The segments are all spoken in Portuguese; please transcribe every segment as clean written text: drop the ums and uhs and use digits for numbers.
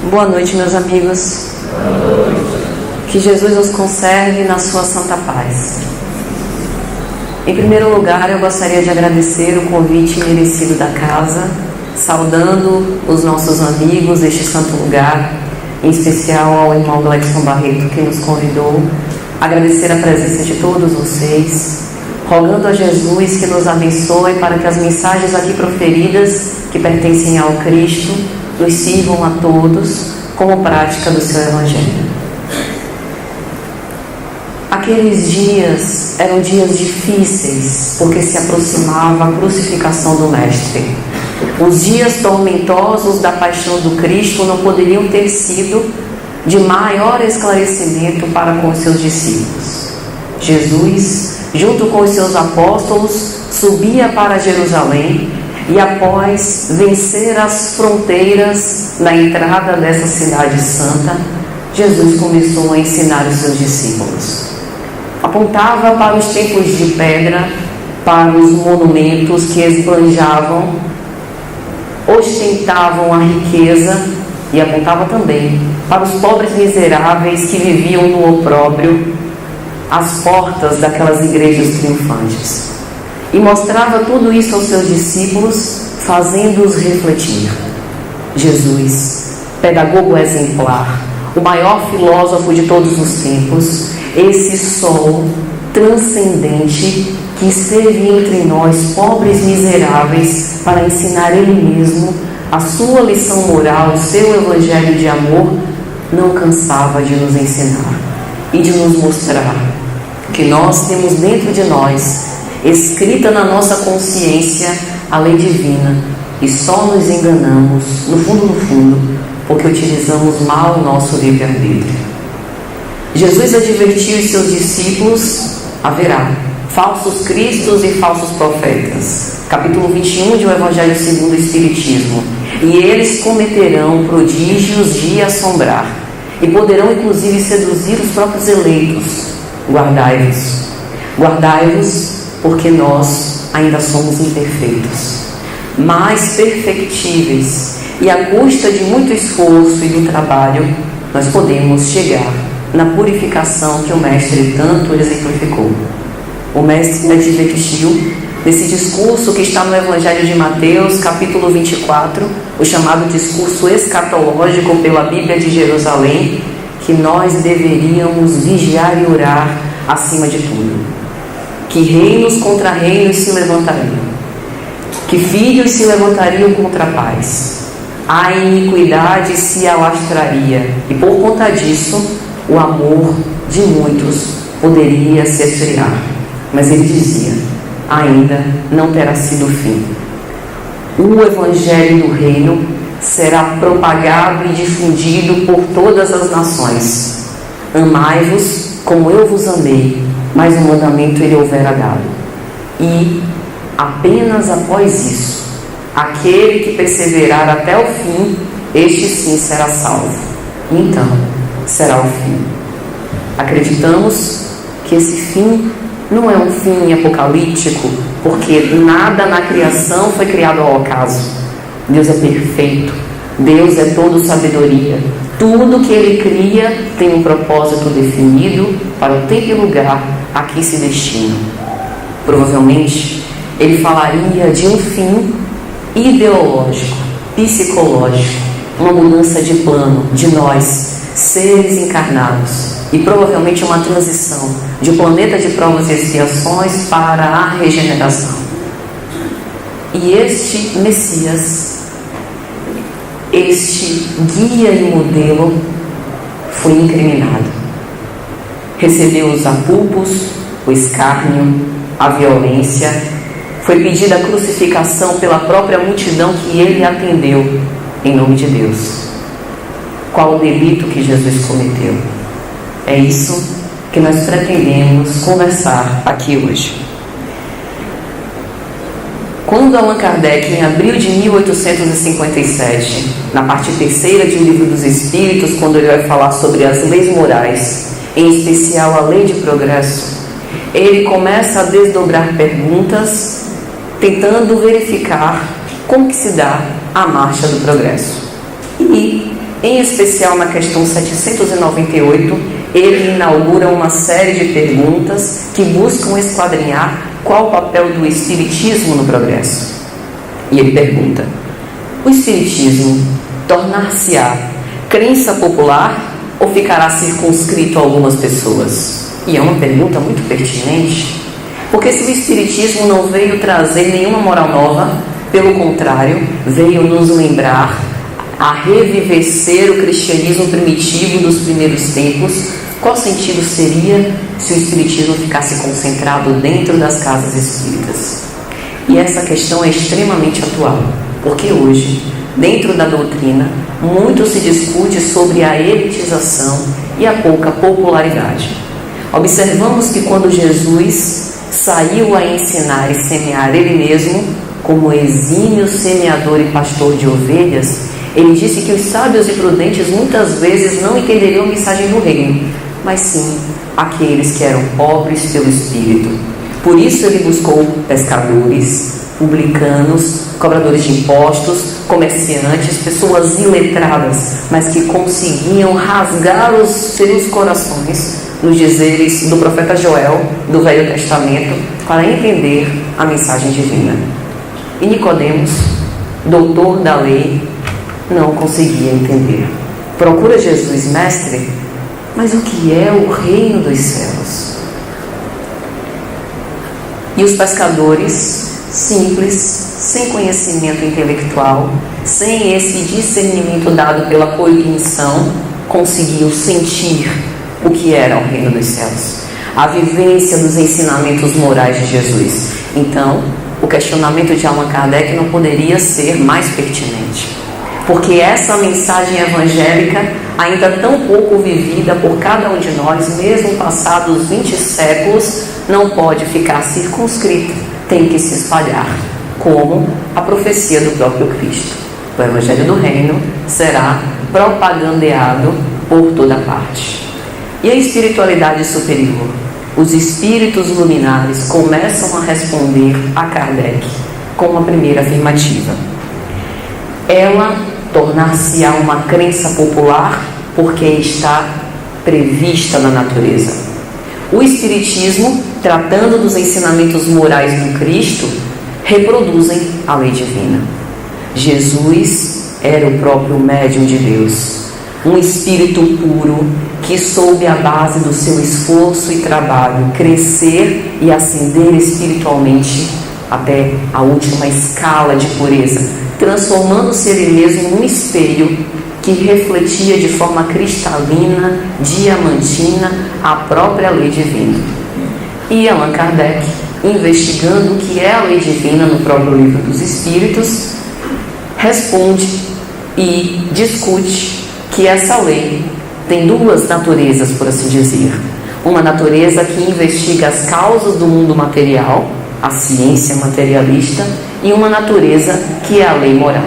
Boa noite, meus amigos. Que Jesus os conserve na sua santa paz. Em primeiro lugar, eu gostaria de agradecer o convite merecido da casa, saudando os nossos amigos deste santo lugar, em especial ao irmão Gleison Barreto, que nos convidou. Agradecer a presença de todos vocês, rogando a Jesus que nos abençoe para que as mensagens aqui proferidas, que pertencem ao Cristo, nos sirvam a todos como prática do seu Evangelho. Aqueles dias eram dias difíceis, porque se aproximava a crucificação do Mestre. Os dias tormentosos da paixão do Cristo não poderiam ter sido de maior esclarecimento para com os seus discípulos. Jesus, junto com os seus apóstolos, subia para Jerusalém e, após vencer as fronteiras na entrada dessa cidade santa, Jesus começou a ensinar os seus discípulos. Apontava para os templos de pedra, para os monumentos que esbanjavam, ostentavam a riqueza, e apontava também para os pobres miseráveis que viviam no opróbrio, às portas daquelas igrejas triunfantes. E mostrava tudo isso aos seus discípulos, fazendo-os refletir. Jesus, pedagogo exemplar, o maior filósofo de todos os tempos, esse sol transcendente que esteve entre nós, pobres miseráveis, para ensinar ele mesmo a sua lição moral, o seu evangelho de amor, não cansava de nos ensinar e de nos mostrar que nós temos dentro de nós, escrita na nossa consciência, a lei divina, e só nos enganamos, no fundo, porque utilizamos mal o nosso livre-arbítrio. Jesus advertiu os seus discípulos: haverá falsos cristos e falsos profetas. Capítulo 21 de O Evangelho segundo o Espiritismo. E eles cometerão prodígios de assombrar, e poderão inclusive seduzir os próprios eleitos. Guardai-vos. Guardai-vos, porque nós ainda somos imperfeitos, mas perfectíveis, e à custa de muito esforço e do trabalho, nós podemos chegar na purificação que o Mestre tanto exemplificou. O Mestre advertiu nesse discurso que está no Evangelho de Mateus, capítulo 24, o chamado discurso escatológico pela Bíblia de Jerusalém, que nós deveríamos vigiar e orar acima de tudo. Que reinos contra reinos se levantariam, que filhos se levantariam contra pais, a iniquidade se alastraria, e por conta disso o amor de muitos poderia se esfriar. Mas ele dizia: ainda não terá sido o fim. O Evangelho do Reino será propagado e difundido por todas as nações. Amai-vos como eu vos amei, mas um mandamento ele houvera dado. E apenas após isso, aquele que perseverar até o fim, este sim será salvo. Então será o fim. Acreditamos que esse fim não é um fim apocalíptico, porque nada na criação foi criado ao acaso. Deus é perfeito, Deus é todo sabedoria. Tudo que Ele cria tem um propósito definido para o tempo e lugar a que se destina. Provavelmente, Ele falaria de um fim ideológico, psicológico, uma mudança de plano de nós, seres encarnados, e provavelmente uma transição de um planeta de provas e expiações para a regeneração. E este Messias, este guia e modelo, foi incriminado. Recebeu os apupos, o escárnio, a violência. Foi pedida a crucificação pela própria multidão que ele atendeu em nome de Deus. Qual o delito que Jesus cometeu? É isso que nós pretendemos conversar aqui hoje. Quando Allan Kardec, em abril de 1857, na parte terceira de O Livro dos Espíritos, quando ele vai falar sobre as leis morais, em especial a lei de progresso, ele começa a desdobrar perguntas, tentando verificar como que se dá a marcha do progresso. E em especial na questão 798, ele inaugura uma série de perguntas que buscam esquadrinhar qual o papel do Espiritismo no progresso. E ele pergunta: o Espiritismo tornar-se-á crença popular ou ficará circunscrito a algumas pessoas? E é uma pergunta muito pertinente, porque se o Espiritismo não veio trazer nenhuma moral nova, pelo contrário, veio nos lembrar a revivecer o cristianismo primitivo dos primeiros tempos, qual sentido seria se o Espiritismo ficasse concentrado dentro das casas espíritas? E essa questão é extremamente atual, porque hoje, dentro da doutrina, muito se discute sobre a elitização e a pouca popularidade. Observamos que quando Jesus saiu a ensinar e semear ele mesmo, como exímio semeador e pastor de ovelhas, ele disse que os sábios e prudentes muitas vezes não entenderiam a mensagem do reino, mas sim aqueles que eram pobres pelo espírito. Por isso ele buscou pescadores, publicanos, cobradores de impostos, comerciantes, pessoas iletradas, mas que conseguiam rasgar os seus corações nos dizeres do profeta Joel, do Velho Testamento, para entender a mensagem divina. E Nicodemos, doutor da lei, não conseguia entender. Procura Jesus, mestre, mas o que é o reino dos céus? E os pescadores, simples, sem conhecimento intelectual, sem esse discernimento dado pela cognição, conseguiam sentir o que era o reino dos céus, a vivência dos ensinamentos morais de Jesus. Então, o questionamento de Allan Kardec não poderia ser mais pertinente, porque essa mensagem evangélica, ainda tão pouco vivida por cada um de nós, mesmo passados 20 séculos, não pode ficar circunscrita, tem que se espalhar, como a profecia do próprio Cristo. O Evangelho do Reino será propagandeado por toda parte. E a espiritualidade superior? Os espíritos luminares começam a responder a Kardec com uma primeira afirmativa. Ela tornar-se-á uma crença popular porque está prevista na natureza. O Espiritismo, tratando dos ensinamentos morais do Cristo, reproduzem a lei divina. Jesus era o próprio médium de Deus, um espírito puro que soube a base do seu esforço e trabalho crescer e ascender espiritualmente até a última escala de pureza, transformando-se ele mesmo num espelho que refletia de forma cristalina, diamantina, a própria lei divina. E Allan Kardec, investigando o que é a lei divina no próprio Livro dos Espíritos, responde e discute que essa lei tem duas naturezas, por assim dizer. Uma natureza que investiga as causas do mundo material, a ciência materialista, e uma natureza que é a lei moral.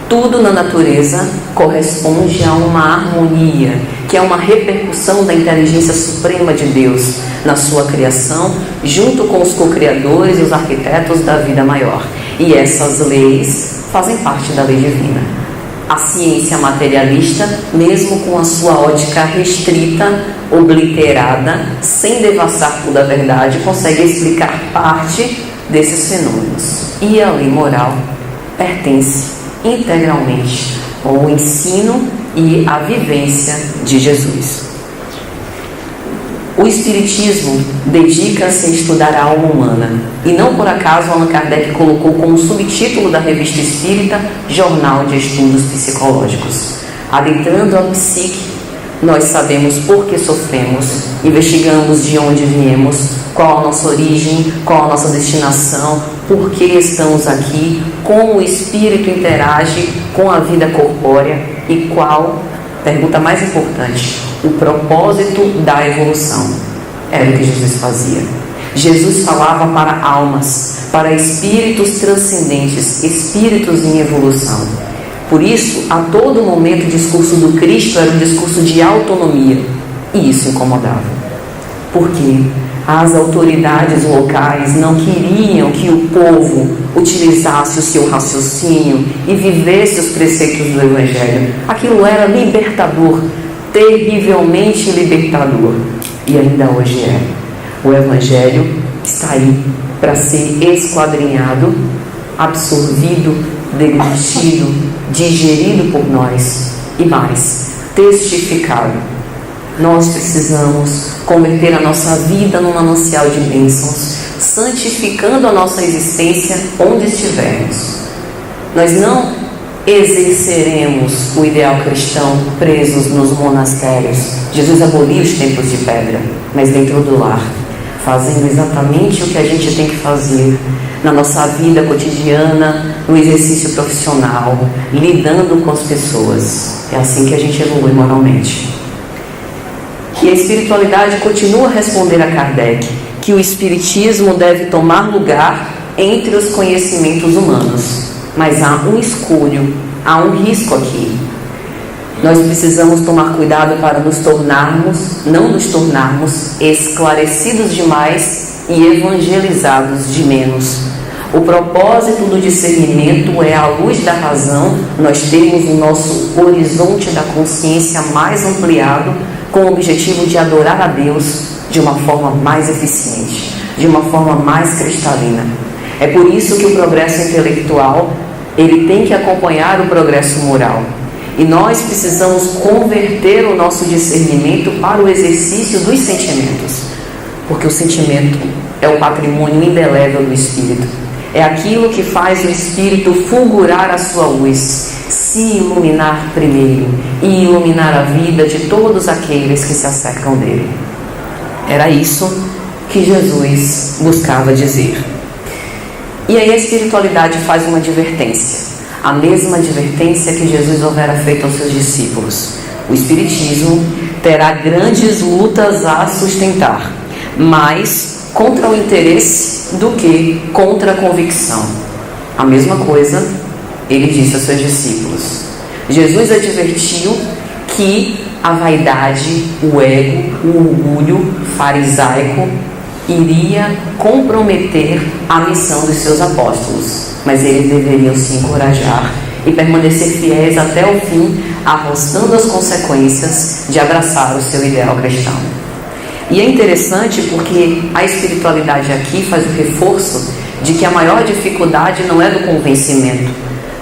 Tudo na natureza corresponde a uma harmonia, que é uma repercussão da inteligência suprema de Deus na sua criação, junto com os co-criadores e os arquitetos da vida maior. E essas leis fazem parte da lei divina. A ciência materialista, mesmo com a sua ótica restrita, obliterada, sem devassar toda a verdade, consegue explicar parte desses fenômenos. E a lei moral pertence integralmente ao ensino e à vivência de Jesus. O Espiritismo dedica-se a estudar a alma humana, e não por acaso Allan Kardec colocou como subtítulo da Revista Espírita Jornal de Estudos Psicológicos. Adentrando a psique, nós sabemos por que sofremos, investigamos de onde viemos, qual a nossa origem, qual a nossa destinação, por que estamos aqui, como o espírito interage com a vida corpórea e qual, pergunta mais importante, o propósito da evolução. Era o que Jesus fazia. Jesus falava para almas, para espíritos transcendentes, espíritos em evolução. Por isso, a todo momento o discurso do Cristo era um discurso de autonomia, e isso incomodava. Por quê? as autoridades locais não queriam que o povo utilizasse o seu raciocínio e vivesse os preceitos do Evangelho. Aquilo era libertador, terrivelmente libertador, e ainda hoje é. O Evangelho está aí para ser esquadrinhado, absorvido, deglutido, digerido por nós e mais, testificado. Nós precisamos converter a nossa vida num manancial de bênçãos, santificando a nossa existência onde estivermos. Nós não exerceremos o ideal cristão presos nos monastérios. Jesus aboliu os templos de pedra, mas dentro do lar, fazendo exatamente o que a gente tem que fazer na nossa vida cotidiana, no exercício profissional, lidando com as pessoas. É assim que a gente evolui moralmente. E a espiritualidade continua a responder a Kardec que o espiritismo deve tomar lugar entre os conhecimentos humanos. Mas há um escolho, há um risco aqui. Nós precisamos tomar cuidado para não nos tornarmos esclarecidos demais e evangelizados de menos. O propósito do discernimento é, à luz da razão, nós termos o nosso horizonte da consciência mais ampliado, com o objetivo de adorar a Deus de uma forma mais eficiente, de uma forma mais cristalina. É por isso que o progresso intelectual, ele tem que acompanhar o progresso moral. E nós precisamos converter o nosso discernimento para o exercício dos sentimentos, porque o sentimento é o patrimônio indelével do espírito. É aquilo que faz o espírito fulgurar a sua luz, se iluminar primeiro e iluminar a vida de todos aqueles que se acercam dele. Era isso que Jesus buscava dizer. E aí a espiritualidade faz uma advertência, a mesma advertência que Jesus houvera feito aos seus discípulos. O espiritismo terá grandes lutas a sustentar, mais contra o interesse do que contra a convicção. A mesma coisa ele disse aos seus discípulos. Jesus advertiu que a vaidade, o ego, o orgulho farisaico iria comprometer a missão dos seus apóstolos, mas eles deveriam se encorajar e permanecer fiéis até o fim, arrostando as consequências de abraçar o seu ideal cristão. E é interessante porque a espiritualidade aqui faz o reforço de que a maior dificuldade não é do convencimento,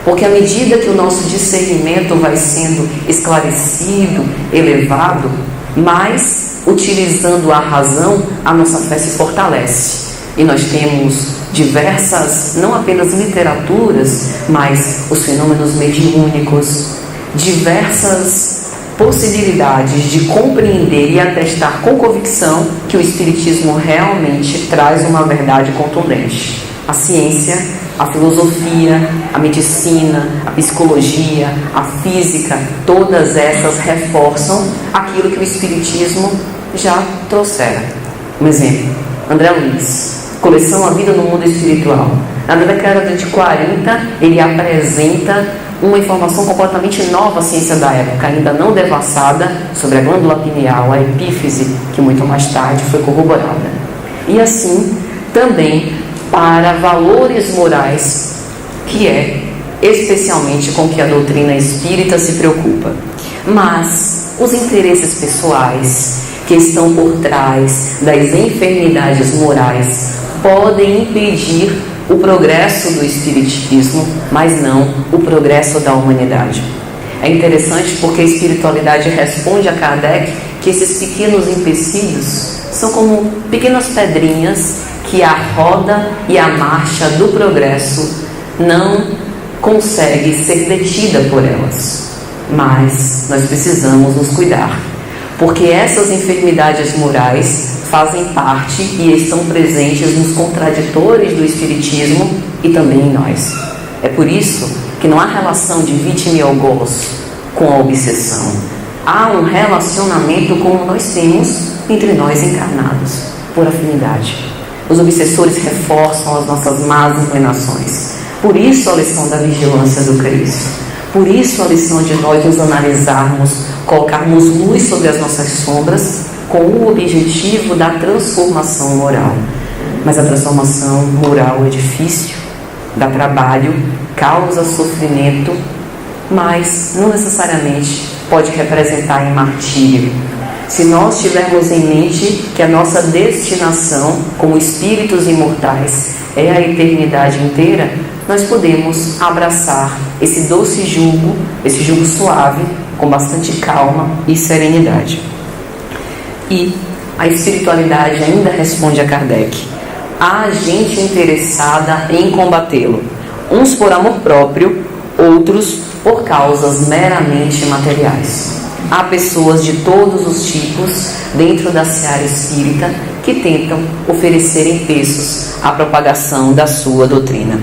porque à medida que o nosso discernimento vai sendo esclarecido, elevado, mais utilizando a razão, a nossa fé se fortalece. E nós temos diversas, não apenas literaturas, mas os fenômenos mediúnicos, diversas possibilidades de compreender e atestar com convicção que o Espiritismo realmente traz uma verdade contundente. A ciência, a filosofia, a medicina, a psicologia, a física, todas essas reforçam aquilo que o Espiritismo já trouxera. Um exemplo, André Luiz, coleção A Vida no Mundo Espiritual. Na década de 40, ele apresenta uma informação completamente nova à ciência da época, ainda não devassada, sobre a glândula pineal, a epífise, que muito mais tarde foi corroborada. E assim, também para valores morais, que é especialmente com que a doutrina espírita se preocupa. Mas os interesses pessoais que estão por trás das enfermidades morais podem impedir o progresso do espiritismo, mas não o progresso da humanidade. É interessante porque a espiritualidade responde a Kardec que esses pequenos empecilhos são como pequenas pedrinhas que a roda e a marcha do progresso não consegue ser detida por elas. Mas nós precisamos nos cuidar, porque essas enfermidades morais fazem parte e estão presentes nos contraditores do Espiritismo e também em nós. É por isso que não há relação de vítima e algoz com a obsessão. Há um relacionamento como nós temos entre nós encarnados, por afinidade. Os obsessores reforçam as nossas más inclinações. Por isso a lição da vigilância do Cristo. Por isso a lição de nós nos analisarmos, colocarmos luz sobre as nossas sombras, com o objetivo da transformação moral. Mas a transformação moral é difícil, dá trabalho, causa sofrimento, mas não necessariamente pode representar em martírio. Se nós tivermos em mente que a nossa destinação como espíritos imortais é a eternidade inteira, nós podemos abraçar esse doce jugo, esse jugo suave, com bastante calma e serenidade. E a espiritualidade ainda responde a Kardec: há gente interessada em combatê-lo, uns por amor próprio, outros por causas meramente materiais. Há pessoas de todos os tipos dentro da seara espírita que tentam oferecer empeços à propagação da sua doutrina.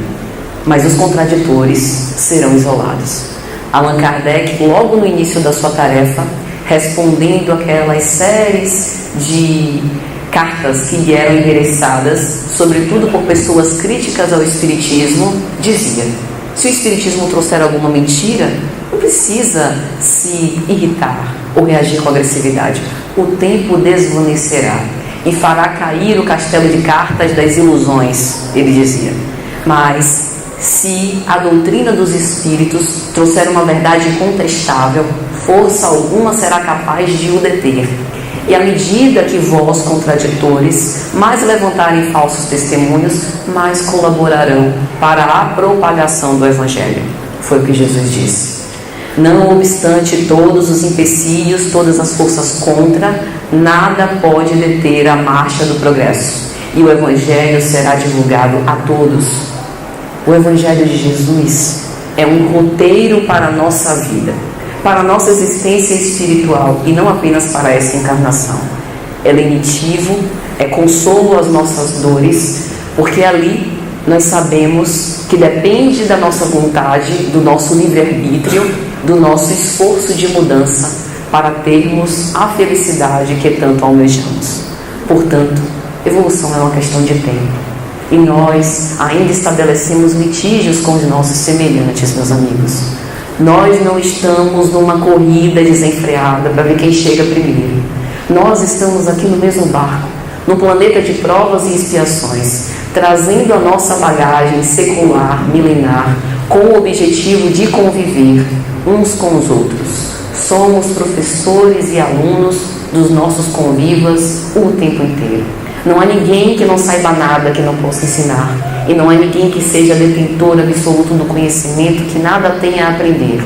Mas os contraditores serão isolados. Allan Kardec, logo no início da sua tarefa, respondendo aquelas séries de cartas que lhe eram endereçadas, sobretudo por pessoas críticas ao Espiritismo, dizia: se o Espiritismo trouxer alguma mentira, não precisa se irritar ou reagir com agressividade. O tempo desvanecerá e fará cair o castelo de cartas das ilusões, ele dizia. Mas se a doutrina dos Espíritos trouxer uma verdade incontestável, força alguma será capaz de o deter. E à medida que vós, contraditores, mais levantarem falsos testemunhos, mais colaborarão para a propagação do Evangelho. Foi o que Jesus disse. Não obstante todos os empecilhos, todas as forças contra, nada pode deter a marcha do progresso. E o Evangelho será divulgado a todos. O Evangelho de Jesus é um roteiro para a nossa vida, para a nossa existência espiritual e não apenas para essa encarnação. É lenitivo, é consolo às nossas dores, porque ali nós sabemos que depende da nossa vontade, do nosso livre-arbítrio, do nosso esforço de mudança para termos a felicidade que tanto almejamos. Portanto, evolução é uma questão de tempo. E nós ainda estabelecemos litígios com os nossos semelhantes, meus amigos. Nós não estamos numa corrida desenfreada para ver quem chega primeiro. Nós estamos aqui no mesmo barco, num planeta de provas e expiações, trazendo a nossa bagagem secular, milenar, com o objetivo de conviver uns com os outros. Somos professores e alunos dos nossos convivas o tempo inteiro. Não há ninguém que não saiba nada que não possa ensinar. E não há ninguém que seja detentor absoluto do conhecimento que nada tenha a aprender.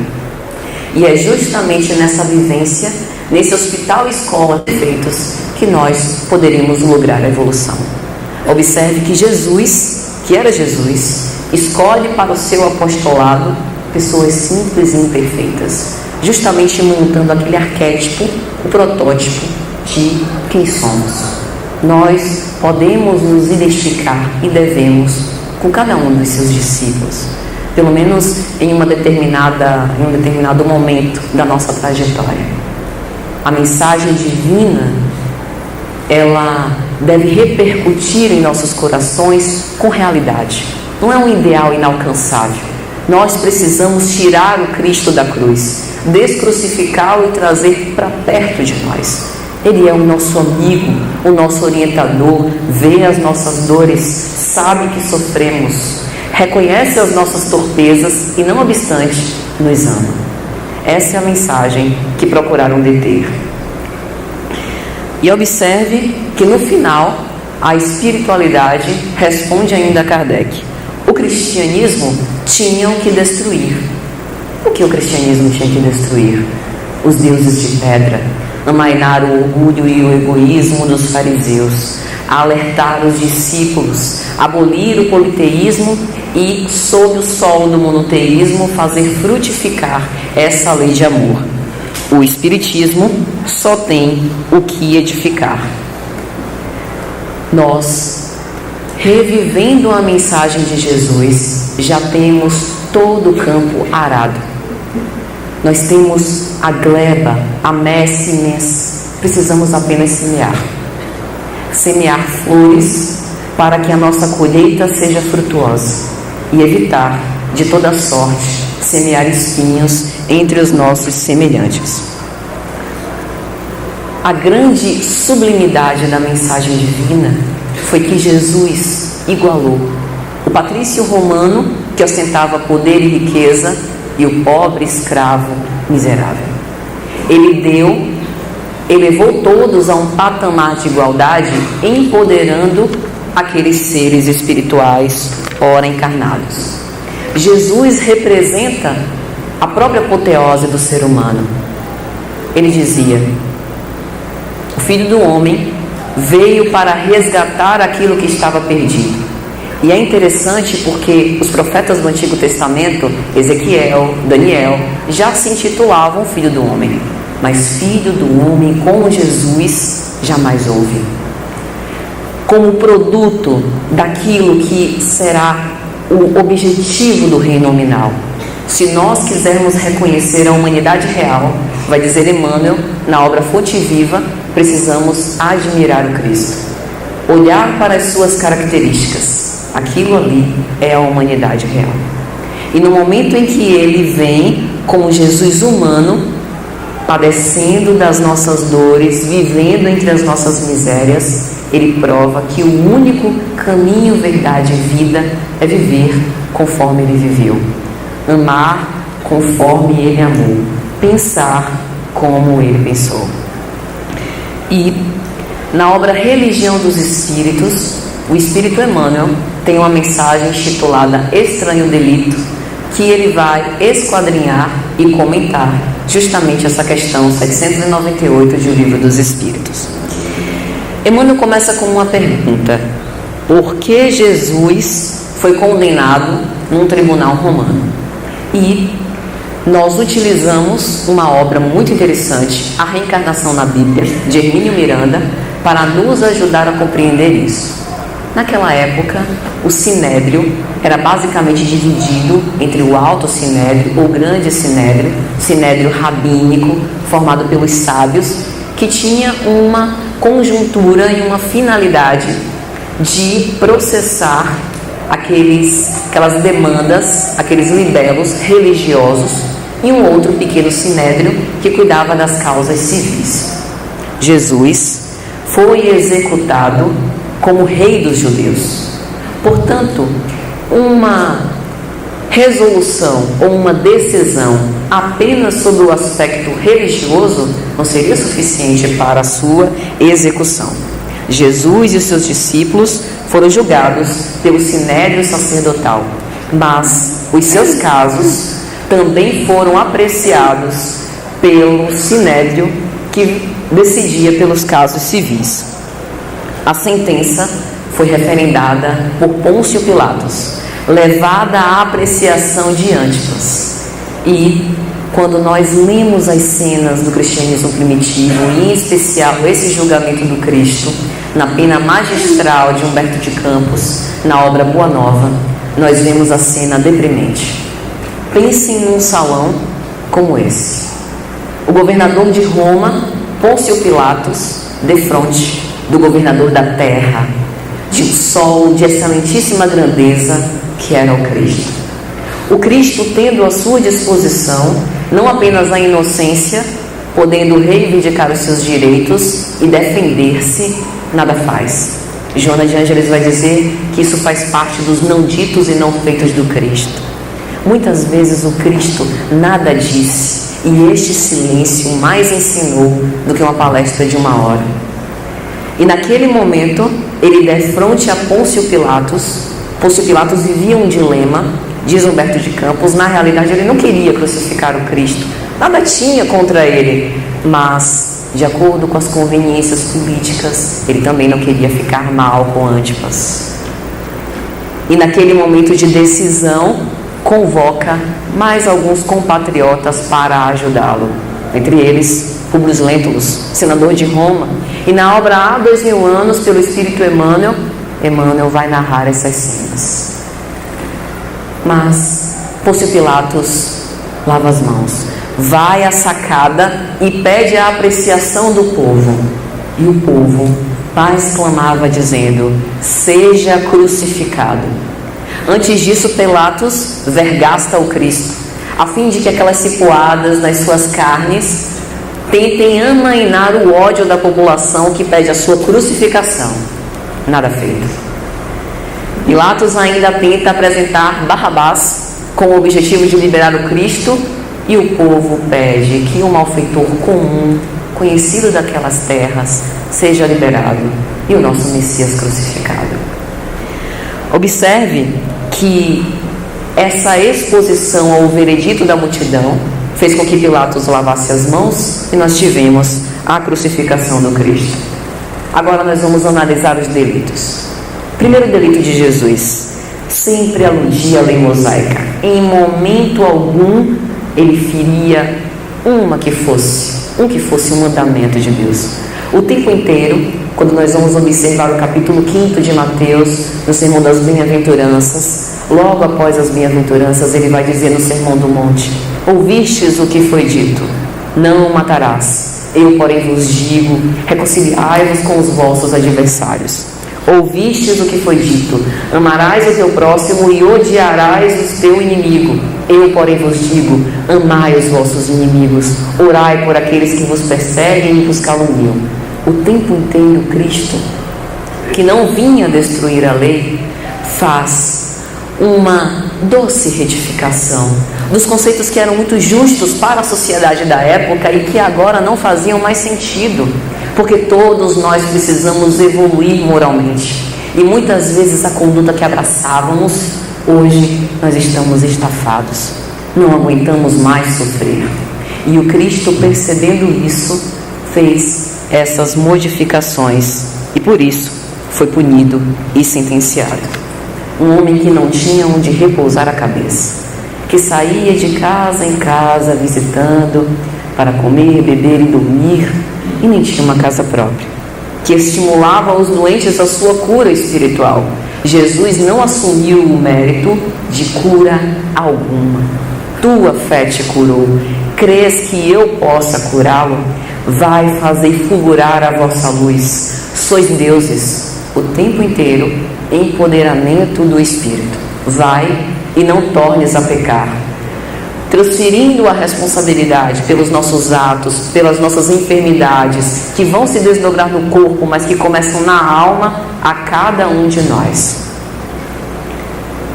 E é justamente nessa vivência, nesse hospital escola de feitos, que nós poderemos lograr a evolução. Observe que Jesus, que era Jesus, escolhe para o seu apostolado pessoas simples e imperfeitas, justamente montando aquele arquétipo, o protótipo de quem somos. Nós podemos nos identificar e devemos com cada um dos seus discípulos, pelo menos em um determinado momento da nossa trajetória. A mensagem divina, ela deve repercutir em nossos corações com realidade. Não é um ideal inalcançável. Nós precisamos tirar o Cristo da cruz, descrucificá-lo e trazer para perto de nós. Ele é o nosso amigo, o nosso orientador, vê as nossas dores, sabe que sofremos, reconhece as nossas torpezas e, não obstante, nos ama. Essa é a mensagem que procuraram deter. E observe que no final, a espiritualidade responde ainda a Kardec. O cristianismo tinham que destruir. O que o cristianismo tinha que destruir? Os deuses de pedra, amainar o orgulho e o egoísmo dos fariseus, alertar os discípulos, abolir o politeísmo e, sob o sol do monoteísmo, fazer frutificar essa lei de amor. O Espiritismo só tem o que edificar. Nós, revivendo a mensagem de Jesus, já temos todo o campo arado. Nós temos a gleba, a messe imensa. Precisamos apenas semear. Semear flores para que a nossa colheita seja frutuosa e evitar, de toda sorte, semear espinhos entre os nossos semelhantes. A grande sublimidade da mensagem divina foi que Jesus igualou o patrício romano, que ostentava poder e riqueza, e o pobre escravo miserável. Ele elevou todos a um patamar de igualdade, empoderando aqueles seres espirituais ora encarnados. Jesus representa a própria apoteose do ser humano. Ele dizia: o Filho do Homem veio para resgatar aquilo que estava perdido. E é interessante porque os profetas do Antigo Testamento, Ezequiel, Daniel, já se intitulavam Filho do Homem. Mas Filho do Homem como Jesus jamais houve. Como produto daquilo que será o objetivo do reino nominal. Se nós quisermos reconhecer a humanidade real, vai dizer Emmanuel, na obra Fonte Viva, precisamos admirar o Cristo. Olhar para as suas características. Aquilo ali é a humanidade real. E no momento em que ele vem como Jesus humano, padecendo das nossas dores, vivendo entre as nossas misérias, ele prova que o único caminho, verdade e vida é viver conforme ele viveu. Amar conforme ele amou. Pensar como ele pensou. E na obra Religião dos Espíritos, o Espírito Emmanuel tem uma mensagem intitulada Estranho Delito, que ele vai esquadrinhar e comentar justamente essa questão 798 de O Livro dos Espíritos. Emmanuel começa com uma pergunta: por que Jesus foi condenado num tribunal romano? E nós utilizamos uma obra muito interessante, A Reencarnação na Bíblia, de Hermínio Miranda, para nos ajudar a compreender isso. Naquela época, o sinédrio era basicamente dividido entre o alto sinédrio, ou grande sinédrio, sinédrio rabínico, formado pelos sábios, que tinha uma conjuntura e uma finalidade de processar aquelas demandas, aqueles libelos religiosos, e um outro pequeno sinédrio que cuidava das causas civis. Jesus foi executado como rei dos judeus. Portanto, uma resolução ou uma decisão apenas sobre o aspecto religioso não seria suficiente para a sua execução. Jesus e os seus discípulos foram julgados pelo sinédrio sacerdotal, mas os seus casos também foram apreciados pelo sinédrio que decidia pelos casos civis. A sentença foi referendada por Pôncio Pilatos, levada à apreciação de Antipas. E quando nós lemos as cenas do cristianismo primitivo, e em especial esse julgamento do Cristo, na pena magistral de Humberto de Campos, na obra Boa Nova, nós vemos a cena deprimente. Pensem num salão como esse. O governador de Roma, Pôncio Pilatos, defronte do governador da terra, de um sol de excelentíssima grandeza, que era o Cristo. O Cristo tendo à sua disposição não apenas a inocência, podendo reivindicar os seus direitos e defender-se, nada faz. Joana de Ângeles vai dizer que isso faz parte dos não ditos e não feitos do Cristo. Muitas vezes o Cristo nada disse, e este silêncio mais ensinou do que uma palestra de 1 hora. E naquele momento, ele defronte a Pôncio Pilatos. Pôncio Pilatos vivia um dilema, diz Humberto de Campos. Na realidade, ele não queria crucificar o Cristo. Nada tinha contra ele. Mas, de acordo com as conveniências políticas, ele também não queria ficar mal com Antipas. E naquele momento de decisão, convoca mais alguns compatriotas para ajudá-lo. Entre eles, Públio Lentulus, senador de Roma. E na obra Há 2000 anos, pelo Espírito Emmanuel, Emmanuel vai narrar essas cenas. Mas Pôncio Pilatos lava as mãos, vai à sacada e pede a apreciação do povo. E o povo mais clamava dizendo: seja crucificado. Antes disso, Pilatos vergasta o Cristo, a fim de que aquelas cipuadas nas suas carnes tentem amainar o ódio da população que pede a sua crucificação. Nada feito. Pilatos ainda tenta apresentar Barrabás com o objetivo de liberar o Cristo, e o povo pede que um malfeitor comum, conhecido daquelas terras, seja liberado e o nosso Messias crucificado. Observe que essa exposição ao veredito da multidão fez com que Pilatos lavasse as mãos e nós tivemos a crucificação do Cristo. Agora nós vamos analisar os delitos. Primeiro delito de Jesus, sempre aludia à lei mosaica. Em momento algum ele feria um que fosse um mandamento de Deus. O tempo inteiro, quando nós vamos observar o capítulo 5 de Mateus, no Sermão das Bem-aventuranças, logo após as bem-aventuranças, ele vai dizer no Sermão do Monte: ouvistes o que foi dito, não matarás. Eu, porém, vos digo, reconciliai-vos com os vossos adversários. Ouvistes o que foi dito, amarás o teu próximo e odiarás o teu inimigo. Eu, porém, vos digo, amai os vossos inimigos, orai por aqueles que vos perseguem e vos caluniam. O tempo inteiro Cristo, que não vinha destruir a lei, faz uma doce retificação dos conceitos que eram muito justos para a sociedade da época e que agora não faziam mais sentido, porque todos nós precisamos evoluir moralmente, e muitas vezes a conduta que abraçávamos, hoje nós estamos estafados, não aguentamos mais sofrer. E o Cristo, percebendo isso, fez essas modificações e por isso foi punido e sentenciado. Um homem que não tinha onde repousar a cabeça, que saía de casa em casa visitando para comer, beber e dormir, e nem tinha uma casa própria, que estimulava os doentes à sua cura espiritual. Jesus não assumiu o mérito de cura alguma. Tua fé te curou. Crês que eu possa curá-lo? Vai fazer fulgurar a vossa luz. Sois deuses o tempo inteiro, empoderamento do Espírito. Vai e não tornes a pecar, transferindo a responsabilidade pelos nossos atos, pelas nossas enfermidades, que vão se desdobrar no corpo, mas que começam na alma, a cada um de nós.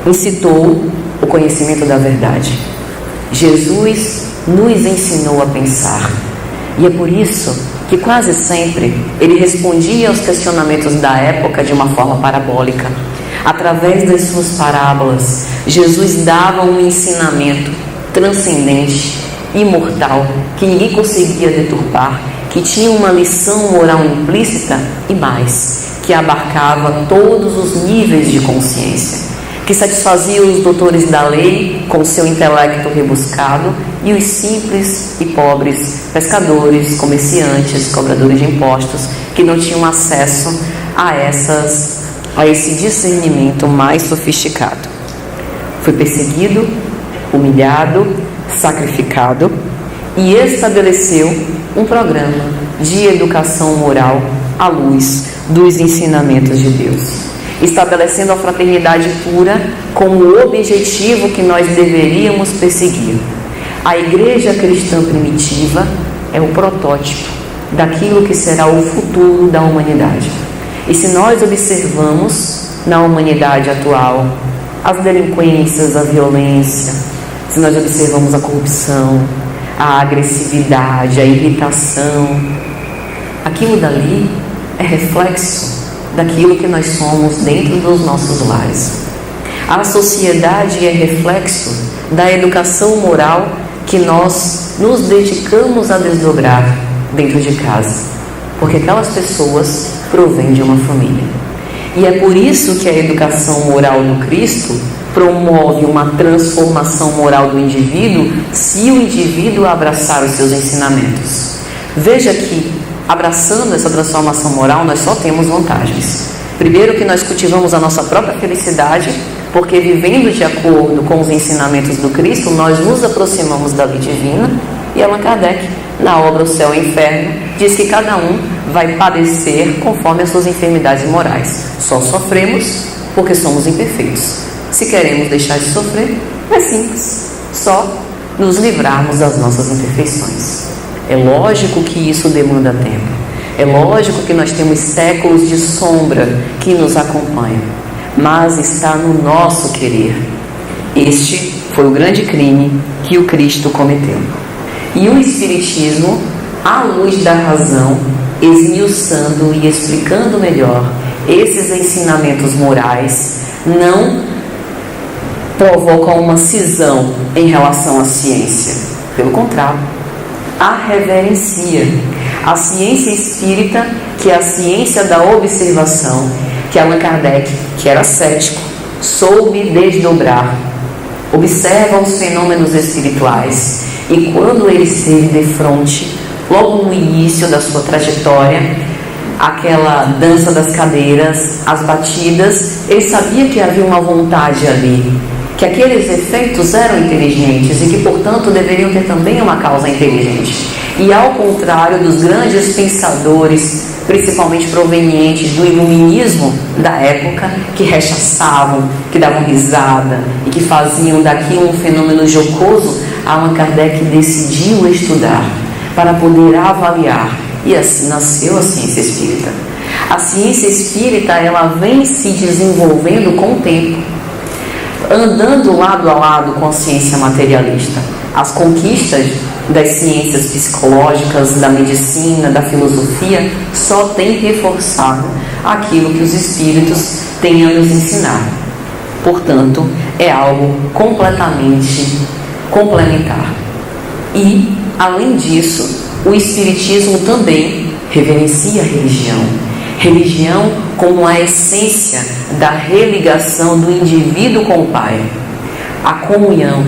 Incitou o conhecimento da verdade. Jesus nos ensinou a pensar, e é por isso que quase sempre ele respondia aos questionamentos da época de uma forma parabólica. Através das suas parábolas, Jesus dava um ensinamento transcendente, imortal, que ninguém conseguia deturpar, que tinha uma lição moral implícita e mais, que abarcava todos os níveis de consciência, que satisfazia os doutores da lei com seu intelecto rebuscado e os simples e pobres pescadores, comerciantes, cobradores de impostos, que não tinham acesso a esse discernimento mais sofisticado. Foi perseguido, humilhado, sacrificado e estabeleceu um programa de educação moral à luz dos ensinamentos de Deus, estabelecendo a fraternidade pura como o objetivo que nós deveríamos perseguir. A igreja cristã primitiva é o protótipo daquilo que será o futuro da humanidade. E se nós observamos na humanidade atual as delinquências, a violência, se nós observamos a corrupção, a agressividade, a irritação, aquilo dali é reflexo daquilo que nós somos dentro dos nossos lares. A sociedade é reflexo da educação moral que nós nos dedicamos a desdobrar dentro de casa, porque aquelas pessoas provêm de uma família. E é por isso que a educação moral do Cristo promove uma transformação moral do indivíduo, se o indivíduo abraçar os seus ensinamentos. Veja que, abraçando essa transformação moral, nós só temos vantagens. Primeiro, que nós cultivamos a nossa própria felicidade, porque vivendo de acordo com os ensinamentos do Cristo, nós nos aproximamos da lei divina. E Allan Kardec, na obra O Céu e o Inferno, diz que cada um vai padecer conforme as suas enfermidades morais. Só sofremos porque somos imperfeitos. Se queremos deixar de sofrer, é simples, só nos livrarmos das nossas imperfeições. É lógico que isso demanda tempo. É lógico que nós temos séculos de sombra que nos acompanham, mas está no nosso querer. Este foi o grande crime que o Cristo cometeu. E o Espiritismo, à luz da razão, esmiuçando e explicando melhor esses ensinamentos morais, não provocam uma cisão em relação à ciência. Pelo contrário, a reverencia. A ciência espírita, que é a ciência da observação, que Allan Kardec, que era cético, soube desdobrar. Observa os fenômenos espirituais e quando ele esteve de frente, logo no início da sua trajetória, aquela dança das cadeiras, as batidas, ele sabia que havia uma vontade ali, que aqueles efeitos eram inteligentes e que, portanto, deveriam ter também uma causa inteligente. E ao contrário dos grandes pensadores, principalmente provenientes do iluminismo da época, que rechaçavam, que davam risada e que faziam daquilo um fenômeno jocoso, Allan Kardec decidiu estudar para poder avaliar, e assim nasceu a ciência espírita. A ciência espírita, ela vem se desenvolvendo com o tempo, andando lado a lado com a ciência materialista. As conquistas das ciências psicológicas, da medicina, da filosofia, só têm reforçado aquilo que os espíritos têm a nos ensinar. Portanto, é algo completamente complementar. E, além disso, o Espiritismo também reverencia a religião. Religião como a essência da religação do indivíduo com o Pai. A comunhão.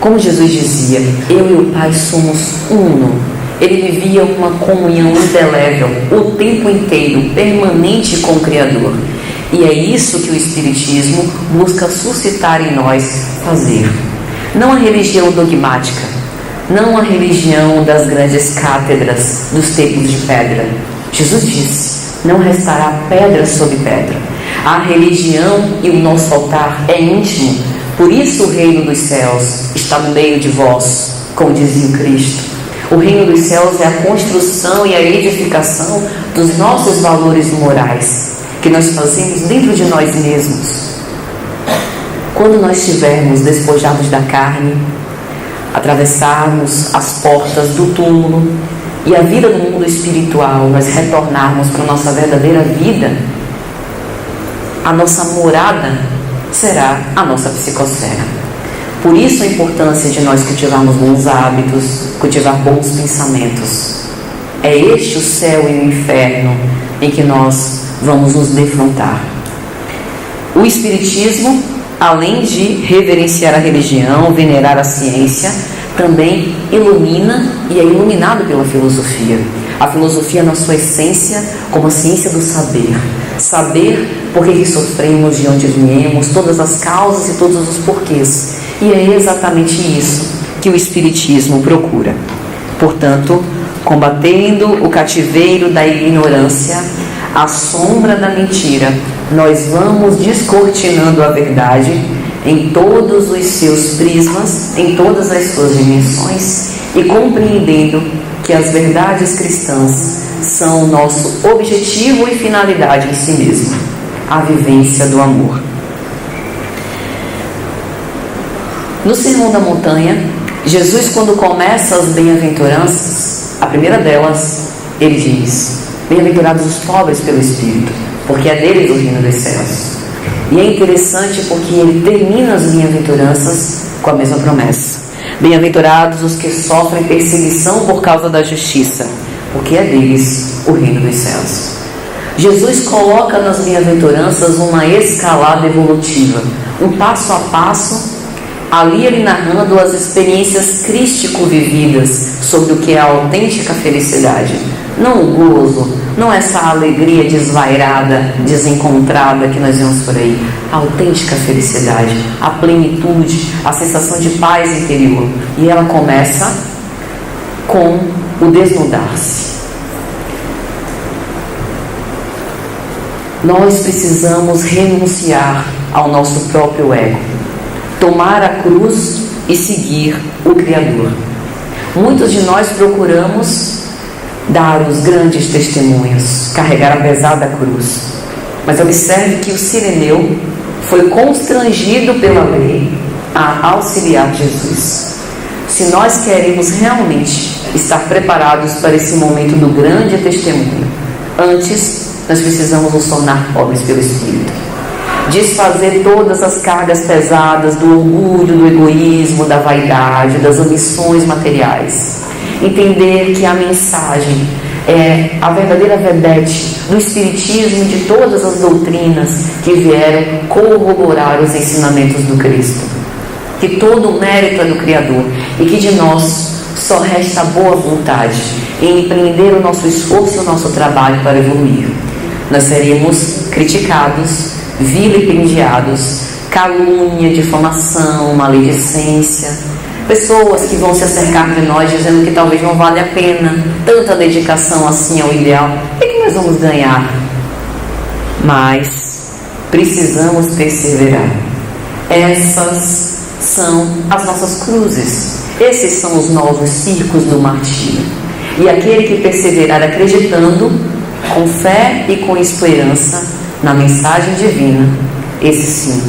Como Jesus dizia, eu e o Pai somos uno. Ele vivia uma comunhão indelével o tempo inteiro, permanente com o Criador. E é isso que o Espiritismo busca suscitar em nós fazer. Não a religião dogmática, não a religião das grandes cátedras, dos templos de pedra. Jesus disse, não restará pedra sobre pedra. A religião e o nosso altar é íntimo. Por isso o reino dos céus está no meio de vós, como dizia o Cristo. O reino dos céus é a construção e a edificação dos nossos valores morais, que nós fazemos dentro de nós mesmos. Quando nós estivermos despojados da carne, atravessarmos as portas do túmulo e a vida do mundo espiritual, nós retornarmos para a nossa verdadeira vida, a nossa morada será a nossa psicosfera. Por isso a importância de nós cultivarmos bons hábitos, cultivar bons pensamentos. É este o céu e o inferno em que nós vamos nos defrontar. O Espiritismo, além de reverenciar a religião, venerar a ciência, também ilumina e é iluminado pela filosofia. A filosofia na sua essência como a ciência do saber. Saber por que sofremos, de onde viemos, todas as causas e todos os porquês. E é exatamente isso que o Espiritismo procura. Portanto, combatendo o cativeiro da ignorância, a sombra da mentira, nós vamos descortinando a verdade em todos os seus prismas, em todas as suas dimensões e compreendendo que as verdades cristãs são o nosso objetivo e finalidade em si mesmo, a vivência do amor. No Sermão da Montanha, Jesus, quando começa as bem-aventuranças, a primeira delas, ele diz: bem-aventurados os pobres pelo Espírito, porque é deles o reino dos céus. E é interessante porque ele termina as bem-aventuranças com a mesma promessa: bem-aventurados os que sofrem perseguição por causa da justiça, porque é deles o reino dos céus. Jesus coloca nas bem-aventuranças uma escalada evolutiva, um passo a passo, ali ele narrando as experiências crístico-vividas sobre o que é a autêntica felicidade. Não o gozo, não essa alegria desvairada, desencontrada que nós vemos por aí. A autêntica felicidade, a plenitude, a sensação de paz interior. E ela começa com o desnudar-se. Nós precisamos renunciar ao nosso próprio ego, tomar a cruz e seguir o Criador. Muitos de nós procuramos dar os grandes testemunhos, carregar a pesada cruz. Mas observe que o sireneu foi constrangido pela lei a auxiliar Jesus. Se nós queremos realmente estar preparados para esse momento do grande testemunho, antes nós precisamos nos tornar pobres pelo Espírito. Desfazer todas as cargas pesadas do orgulho, do egoísmo, da vaidade, das ambições materiais. Entender que a mensagem é a verdadeira vedete do Espiritismo e de todas as doutrinas que vieram corroborar os ensinamentos do Cristo. Que todo o mérito é do Criador e que de nós só resta a boa vontade em empreender o nosso esforço e o nosso trabalho para evoluir. Nós seremos criticados, vilipendiados, calúnia, difamação, maledicência, pessoas que vão se acercar de nós dizendo que talvez não vale a pena tanta dedicação assim ao ideal. O que nós vamos ganhar? Mas precisamos perseverar. Essas são as nossas cruzes. Esses são os novos circos do martírio. E aquele que perseverar acreditando, com fé e com esperança na mensagem divina, esse sim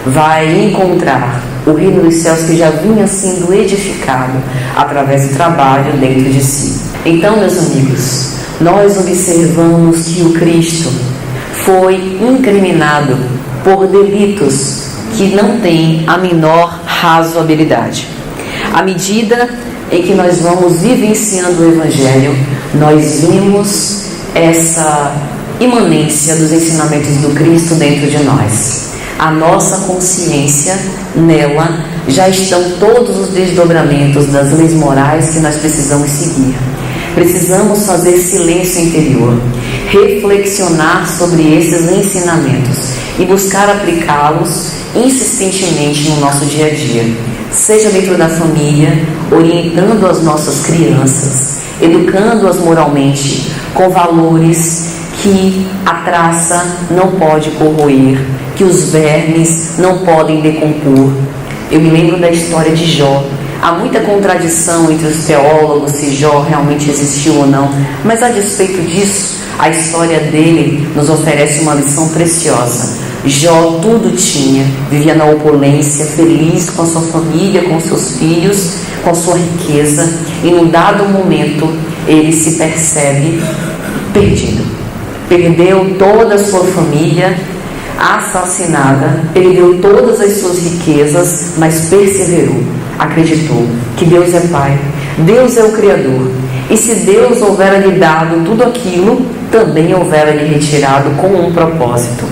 vai encontrar o reino dos céus que já vinha sendo edificado através do trabalho dentro de si. Então, meus amigos, nós observamos que o Cristo foi incriminado por delitos que não têm a menor razoabilidade. À medida em que nós vamos vivenciando o Evangelho, nós vimos essa imanência dos ensinamentos do Cristo dentro de nós. A nossa consciência, nela, já estão todos os desdobramentos das leis morais que nós precisamos seguir. Precisamos fazer silêncio interior, reflexionar sobre esses ensinamentos e buscar aplicá-los insistentemente no nosso dia a dia, seja dentro da família, orientando as nossas crianças, educando-as moralmente com valores que a traça não pode corroer, que os vermes não podem decompor. Eu me lembro da história de Jó. Há muita contradição entre os teólogos se Jó realmente existiu ou não, mas a despeito disso, a história dele nos oferece uma lição preciosa. Jó tudo tinha, vivia na opulência, feliz com a sua família, com seus filhos, com a sua riqueza, e num dado momento ele se percebe perdido. Perdeu toda a sua família, assassinada, perdeu todas as suas riquezas, mas perseverou, acreditou que Deus é Pai, Deus é o Criador, e se Deus houvera lhe dado tudo aquilo, também houvera lhe retirado com um propósito.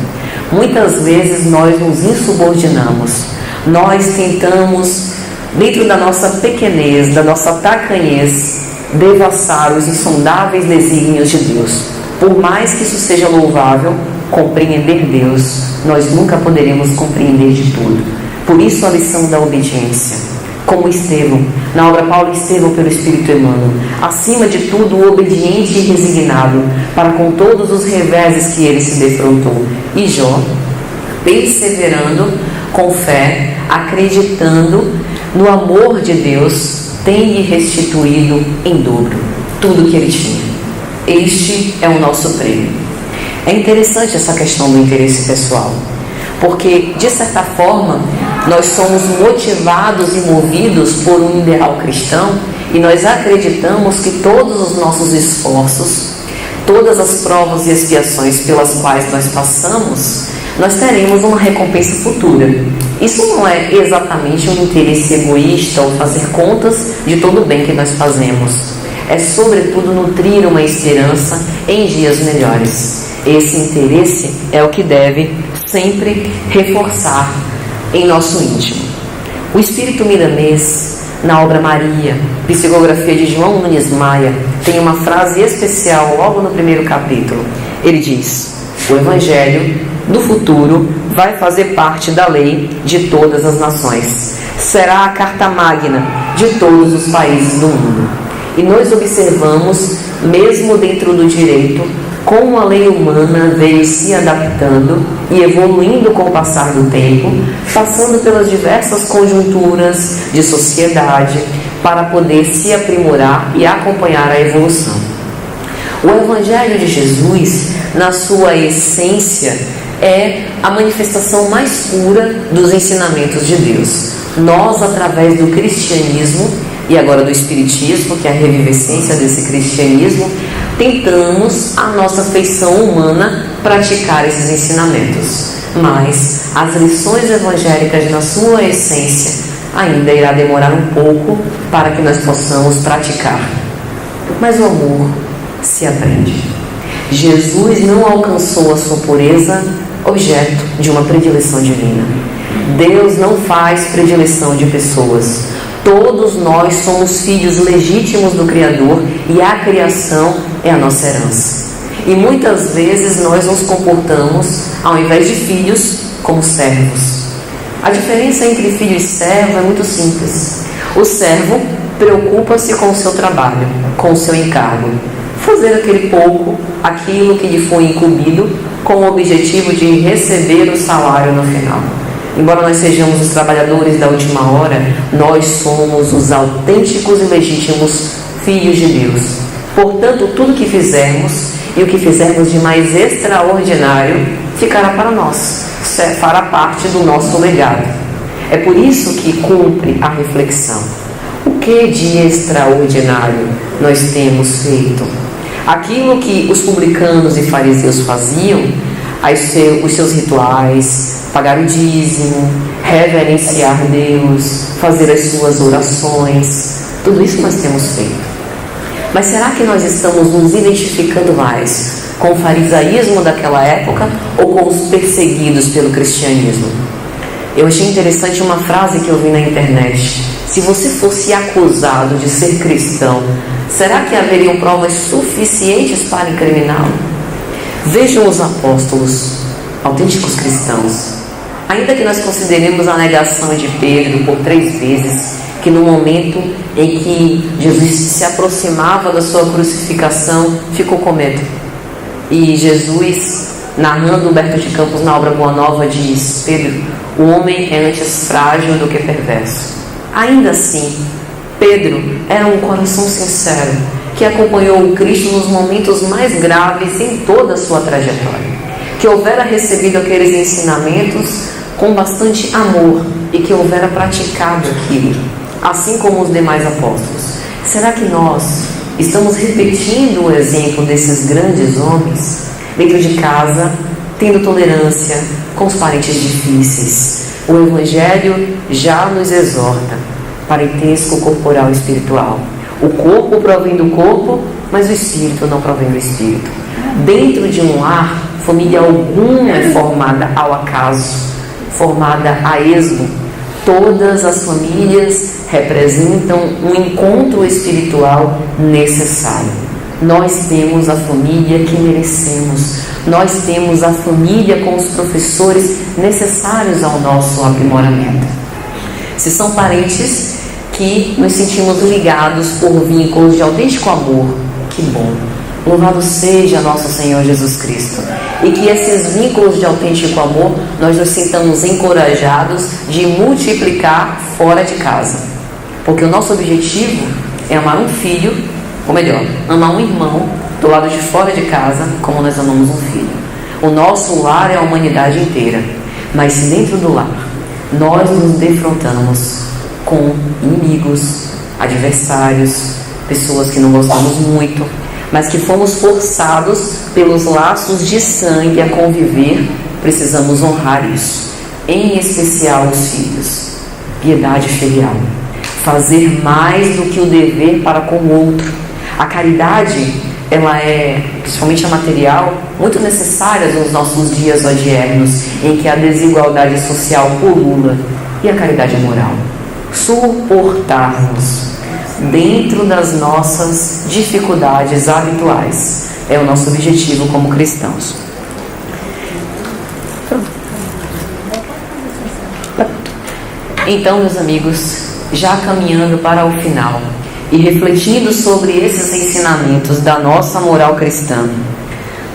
Muitas vezes nós nos insubordinamos, nós tentamos, dentro da nossa pequenez, da nossa tacanhez, devassar os insondáveis desígnios de Deus. Por mais que isso seja louvável, compreender Deus, nós nunca poderemos compreender de tudo. Por isso a lição da obediência. Como Estevão, na obra Paulo e Estevão pelo Espírito Emmanuel, acima de tudo o obediente e resignado, para com todos os reveses que ele se defrontou. E Jó, perseverando com fé, acreditando no amor de Deus, tem-lhe restituído em dobro tudo que ele tinha. Este é o nosso prêmio. É interessante essa questão do interesse pessoal, porque, de certa forma, nós somos motivados e movidos por um ideal cristão e nós acreditamos que todos os nossos esforços, todas as provas e expiações pelas quais nós passamos, nós teremos uma recompensa futura. Isso não é exatamente um interesse egoísta ou fazer contas de todo o bem que nós fazemos. É, sobretudo, nutrir uma esperança em dias melhores. Esse interesse é o que deve sempre reforçar em nosso íntimo. O Espírito Milanês, na obra Maria, psicografia de João Nunes Maia, tem uma frase especial logo no primeiro capítulo. Ele diz: o Evangelho do futuro vai fazer parte da lei de todas as nações. Será a carta magna de todos os países do mundo. E nós observamos, mesmo dentro do direito, como a lei humana veio se adaptando e evoluindo com o passar do tempo, passando pelas diversas conjunturas de sociedade, para poder se aprimorar e acompanhar a evolução. O Evangelho de Jesus, na sua essência, é a manifestação mais pura dos ensinamentos de Deus. Nós, através do cristianismo e agora do espiritismo, que é a revivescência desse cristianismo, tentamos, a nossa feição humana, praticar esses ensinamentos. Mas as lições evangélicas, na sua essência, ainda irá demorar um pouco para que nós possamos praticar. Mas o amor se aprende. Jesus não alcançou a sua pureza objeto de uma predileção divina. Deus não faz predileção de pessoas. Todos nós somos filhos legítimos do Criador e a criação é a nossa herança. E muitas vezes nós nos comportamos, ao invés de filhos, como servos. A diferença entre filho e servo é muito simples. O servo preocupa-se com o seu trabalho, com o seu encargo. Fazer aquele pouco, aquilo que lhe foi incumbido, com o objetivo de receber o salário no final. Embora nós sejamos os trabalhadores da última hora, nós somos os autênticos e legítimos filhos de Deus. Portanto, tudo que fizermos e o que fizermos de mais extraordinário ficará para nós, fará parte do nosso legado. É por isso que cumpre a reflexão. O que de extraordinário nós temos feito? Aquilo que os publicanos e fariseus faziam, os seus rituais, pagar o dízimo, reverenciar Deus, fazer as suas orações, tudo isso nós temos feito. Mas será que nós estamos nos identificando mais com o farisaísmo daquela época ou com os perseguidos pelo cristianismo? Eu achei interessante uma frase que eu vi na internet. Se você fosse acusado de ser cristão, será que haveriam provas suficientes para incriminá-lo? Vejam os apóstolos, autênticos cristãos. Ainda que nós consideremos a negação de Pedro por 3 vezes, que no momento em que Jesus se aproximava da sua crucificação, ficou com medo. E Jesus, narrando Humberto de Campos na obra Boa Nova, diz: Pedro, o homem é antes frágil do que perverso. Ainda assim, Pedro era um coração sincero, que acompanhou o Cristo nos momentos mais graves em toda a sua trajetória, que houvera recebido aqueles ensinamentos com bastante amor e que houvera praticado aquilo, assim como os demais apóstolos. Será que nós estamos repetindo o exemplo desses grandes homens dentro de casa, tendo tolerância com os parentes difíceis? O Evangelho já nos exorta: parentesco corporal e espiritual. O corpo provém do corpo, mas o espírito não provém do espírito. Dentro de um lar, família alguma é formada ao acaso, formada a esmo. Todas as famílias representam um encontro espiritual necessário. Nós temos a família que merecemos. Nós temos a família com os professores necessários ao nosso aprimoramento. Se são parentes que nos sentimos ligados por vínculos de autêntico amor, que bom. Louvado seja nosso Senhor Jesus Cristo. E que esses vínculos de autêntico amor nós nos sintamos encorajados de multiplicar fora de casa. Porque o nosso objetivo é amar um filho, ou melhor, amar um irmão do lado de fora de casa, como nós amamos um filho. O nosso lar é a humanidade inteira. Mas se dentro do lar nós nos defrontamos com inimigos, adversários, pessoas que não gostamos muito, mas que fomos forçados pelos laços de sangue a conviver, precisamos honrar isso. Em especial os filhos. Piedade filial. Fazer mais do que o dever para com o outro. A caridade, ela é, principalmente a material, muito necessária nos nossos dias odiernos, em que a desigualdade social pulula. E a caridade moral? Suportarmos dentro das nossas dificuldades habituais. É o nosso objetivo como cristãos. Então, meus amigos, já caminhando para o final e refletindo sobre esses ensinamentos da nossa moral cristã,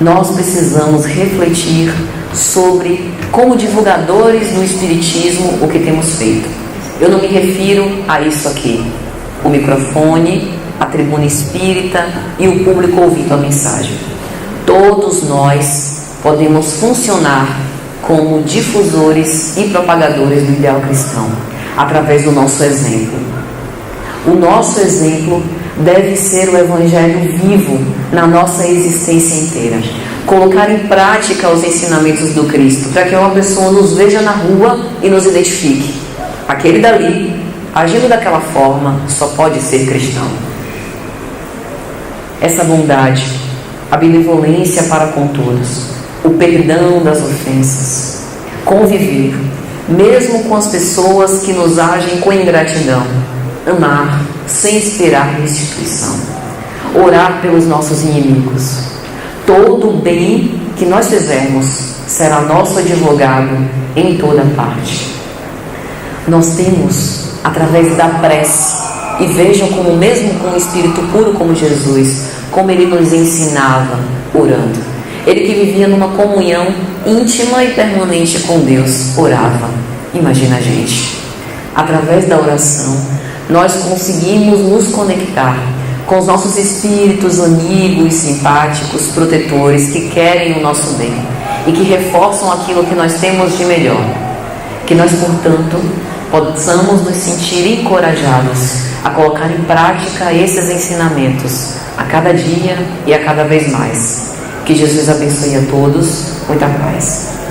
nós precisamos refletir sobre, como divulgadores do Espiritismo, o que temos feito. Eu não me refiro a isso aqui. o microfone, a tribuna espírita e o público ouvindo a mensagem. Todos nós podemos funcionar como difusores e propagadores do ideal cristão, através do nosso exemplo. O nosso exemplo deve ser o Evangelho vivo na nossa existência inteira. Colocar em prática os ensinamentos do Cristo, para que uma pessoa nos veja na rua e nos identifique. Aquele dali, agindo daquela forma, só pode ser cristão. Essa bondade, a benevolência para com todos, o perdão das ofensas, conviver, mesmo com as pessoas que nos agem com ingratidão, amar sem esperar restituição, orar pelos nossos inimigos. Todo o bem que nós fizermos será nosso advogado em toda parte. Nós temos, através da prece, e vejam como mesmo com um espírito puro como Jesus, como ele nos ensinava orando. Ele que vivia numa comunhão íntima e permanente com Deus, orava. Imagina a gente. Através da oração, nós conseguimos nos conectar com os nossos espíritos amigos, simpáticos, protetores, que querem o nosso bem e que reforçam aquilo que nós temos de melhor. Que nós, portanto, possamos nos sentir encorajados a colocar em prática esses ensinamentos a cada dia e a cada vez mais. Que Jesus abençoe a todos. Muita paz.